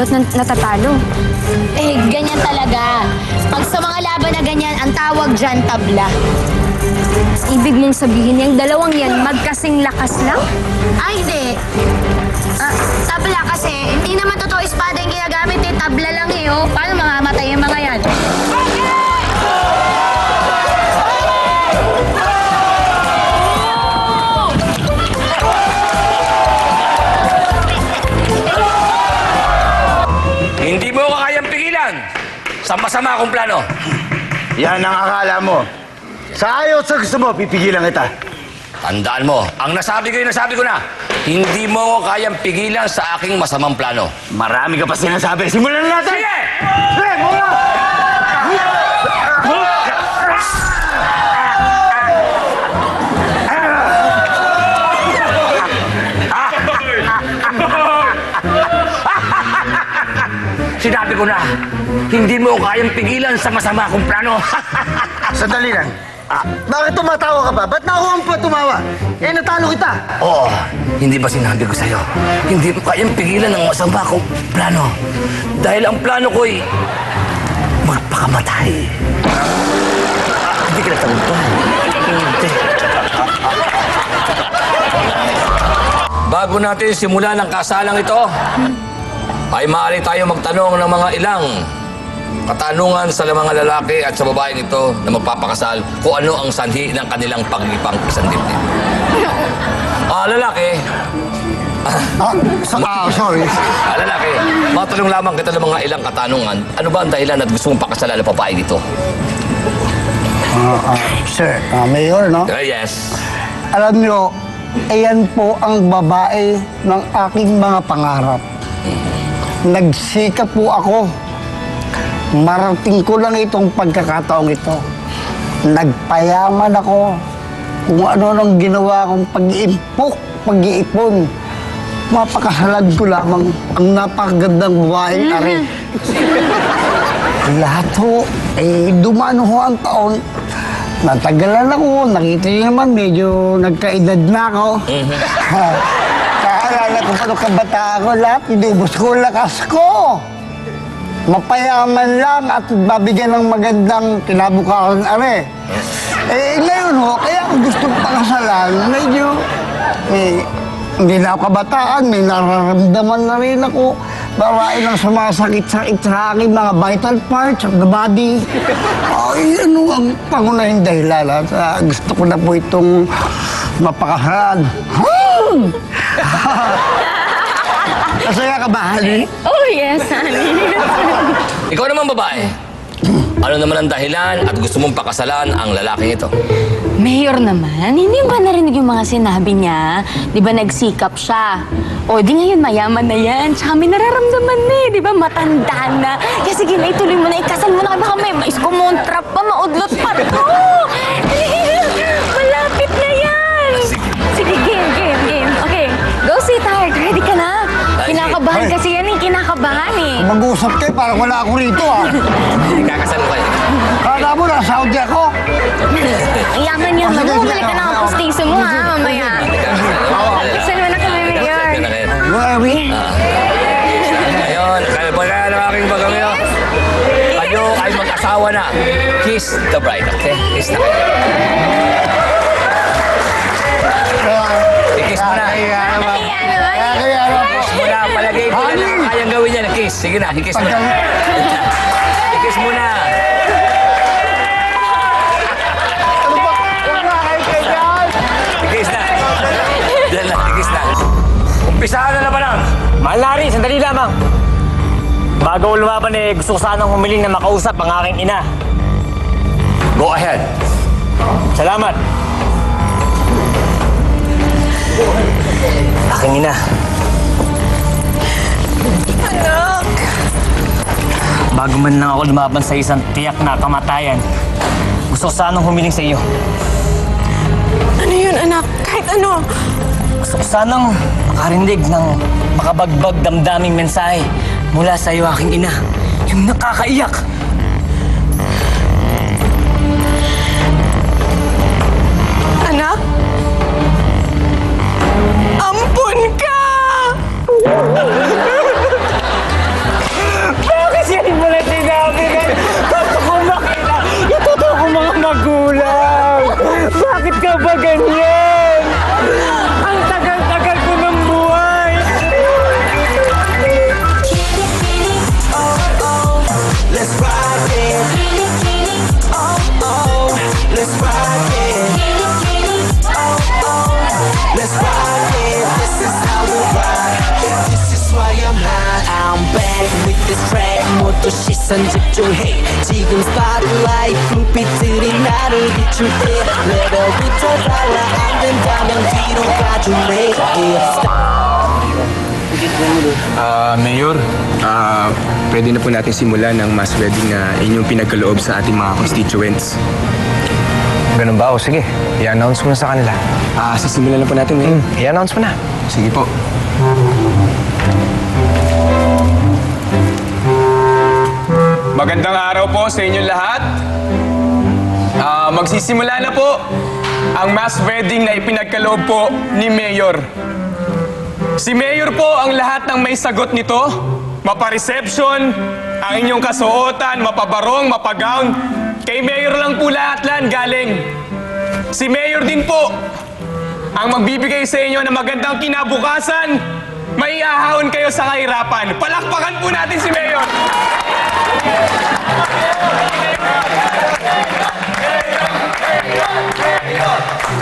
lalo't natatalo. Eh, ganyan talaga. Pag sa mga laban na ganyan, ang tawag dyan, tabla. Ibig mong sabihin yung dalawang yan magkasing lakas lang? Ay, hindi. Tabla kasi, hindi naman totoo espada yung ginagamit eh. Tabla lang eh, oh. Paano mamamatay yung mga yan? Hindi mo ko kayang pigilan sa masama kong plano. Yan ang akala mo. Sa ayaw sa gusto mo, pipigilan kita. Tandaan mo, ang nasabi ko na. Hindi mo ko kayang pigilan sa aking masamang plano. Marami ka pa sinasabi. Simulan na natin! Sige! Sige, muna! Sinabi ko na, hindi mo ko kayang pigilan sa masama kong plano. Sandali lang. Bakit tumatawa ka ba? Ba't na ako ang tumawa? Eh, natalo kita. Oo, hindi ba sinabi ko sa'yo? Hindi mo kayang pigilan ang masama kong plano. Dahil ang plano ko'y magpakamatay. Hindi ka natagumpay. Hindi. Bago natin simulan ang kasalang ito, ay maaari tayo magtanong ng mga ilang katanungan sa mga lalaki at sa babaeng ito na magpapakasal kung ano ang sanhi ng kanilang pag-ibang isang dibdib. Lalaki. Sorry. Lalaki, matanong lamang kita ng mga ilang katanungan. Ano ba ang dahilan at gusto mong pakasalan ng babae dito? Sir, Mayor, no? Yes. Alam nyo, ayan po ang babae ng aking mga pangarap. Nagsikap po ako. Marating ko lang itong pagkakataong ito. Nagpayaman ako. Kung ano nang ginawa kong pag-iipon. Mapakasalan ko lamang ang napakagandang babaeng ari. Lahat ho, dumaan ho ang taon. Natagalan ako, nakita niyo naman, medyo nagkaedad na ako. Kaalala ko pa nung kabataan ko, lahat inubos ko ang lakas ko. Mapayaman lang at babigyan ng magandang kinabukasan are. Ngayon ho, kaya ako gustong pakasalan, medyo, hindi na ako kabataan, may nararamdaman na rin ako. Bawain ang sumasakit-sakit sa aking mga vital parts of the body. Ay, ano ang pangunahing dahilan at gusto ko na po itong mapakasalan. Masaya ka ba, honey? Oh, yes, honey. Ikaw naman babae. Ano naman ang dahilan at gusto mong pakasalan ang lalaking ito? Mayor naman, hindi ba narinig yung mga sinabi niya? Di ba nagsikap siya? O, di ngayon mayaman na yan. Tsaka may nararamdaman na eh, di ba? Matanda na. Kaya sige na, ituloy mo na, ikasal mo na kayo. Baka may maiskumontrap pa, maudlot pa to. Malapit na yan. Sige, game. Okay, go sweetheart. Ready ka na? Kinakabahan kasi yan eh, kinakabahan eh. Mag-uusap kayo, parang wala ako rito, Kakasal mo kayo. Kala mo na, Saudi ako. Yaman yan, bumalik ka na ang postiso mo ha, mamaya. Saan mo na kami, Mayor? Where are we? Ngayon, kaya ng aking bagamyo. Kayo ay mag-asawa na. Kiss the bride, okay? Kiss na kayo. I-kiss mo na. Kiss mo na. Palagay ko na lang kayang gawin niya na kiss. Sige na, i-kiss mo na. I-kiss mo na. I-kiss na. Diyan na, i-kiss na. Umpisahan na naman lang. Mahal Larry, sandali lamang. Bago lumaban gusto ko sanang humiling na makausap ang aking ina. Go ahead. Salamat. Aking ina. Anak! Bago man lang ako lumaban sa isang tiyak na kamatayan, gusto ko sanang humiling sa iyo. Ano yun, anak? Kahit ano? Gusto ko sanang makarinig ng makabagbag damdaming mensahe mula sa iyo, aking ina. Yung nakakaiyak. Anak? Ampun ka! 시선 집중해 지금 스팟라이트 불빛들이 나를 비출 때 레벨부터 달라 안 된다면 뒤로 가줄래 Mayor, pwede na po natin simulan ang mass wedding na inyong pinagkaloob sa ating mga constituents. Ganun ba? O sige, i-announce mo na sa kanila. Sisimulan na po natin ngayon. I-announce mo na. Sige po. Magandang araw po sa inyong lahat. Magsisimula na po ang mass wedding na ipinagkaloob po ni Mayor. Si Mayor po ang lahat ng may sagot nito. Mapa-reception, ang inyong kasuotan, mapabarong, mapagown. Kay Mayor lang po lahat galing. Si Mayor din po ang magbibigay sa inyo ng magandang kinabukasan. Maiahahon kayo sa kahirapan. Palakpakan po natin si Mayor!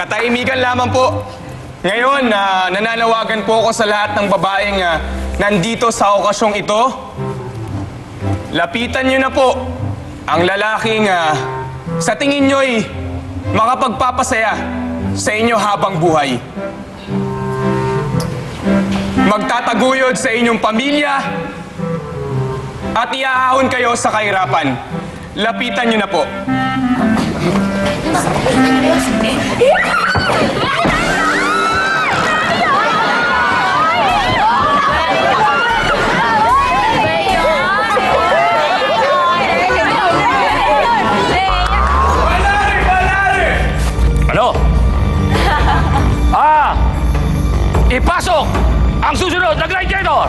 Katahimikan lamang po. Ngayon, nananawagan po ako sa lahat ng babaeng nandito sa okasyong ito. Lapitan nyo na po ang lalaking sa tingin nyo'y makapagpapasaya sa inyo habang buhay. Magtataguyod sa inyong pamilya at iahahon kayo sa kahirapan. Lapitan nyo na po. Ano? Ipasok ang susunod na gladiator!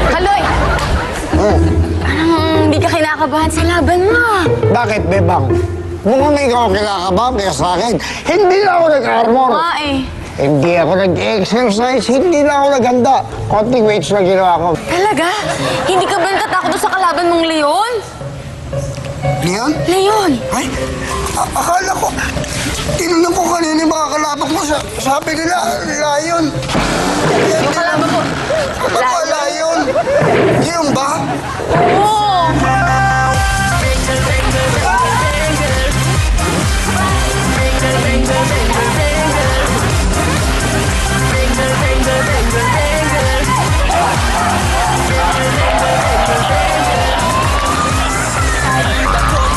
Kaloy! Parang hindi ka kinakabahan sa laban mo. Bakit, Bebang? Mukhang ikaw kinakabahan kaya sa akin. Hindi na ako nag-armor. Hindi ako nag-exercise, hindi na ako naghanda. Konting weights na ginawa ko. Talaga? Hindi ka ba natatakot sa kalaban mong Leon? Leon? Leon! Ay, akala ko, tinanong ko kanina yung mga kalaban mo. Sabi nila, lion. Yung kalaban mo? Ako, lion. Yun ba? Oo!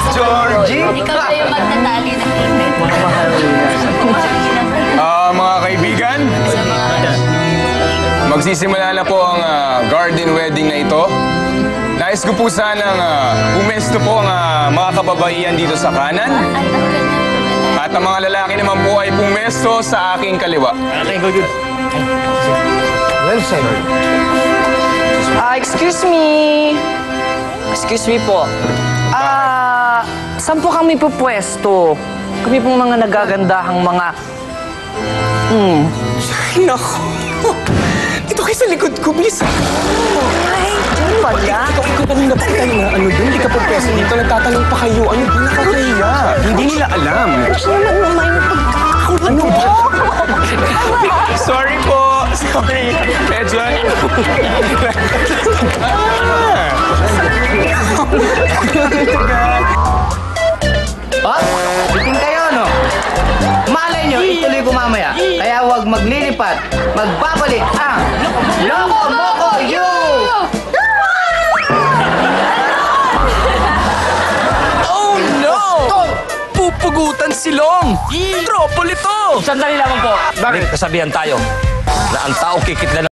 Georgie! Ikaw na yung magtatali ng event. Mga kaibigan, magsisimula na po ang garden wedding na ito. Nais ko po sanang pumesto po ang mga kababaihan dito sa kanan. At ang mga lalaki naman po ay pumesto sa aking kaliwa. Well said. Excuse me. Excuse me po. Saan po kami pupwesto? Kami pong mga nagagandahang mga... Ay, naku! Dito kayo sa likod ko, bilis! Ay, ano pala? Ikaw kanina pa tayo na ano dun, hindi ka pagpeso dito, nagtatanong pa kayo, ano ba nakakahiya? Hindi nila alam. Ano ba? Sorry po! Sorry! Medyo... Biting kayo, no? Malay nyo, ituloy ko mamaya. Kaya huwag maglilipat. Magbabalik ang Loko Moko You! Oh no! Pupugutan silong! Tropol ito! Sandali lamang po. Bakit? Kasabihan tayo na ang tao kikitla ng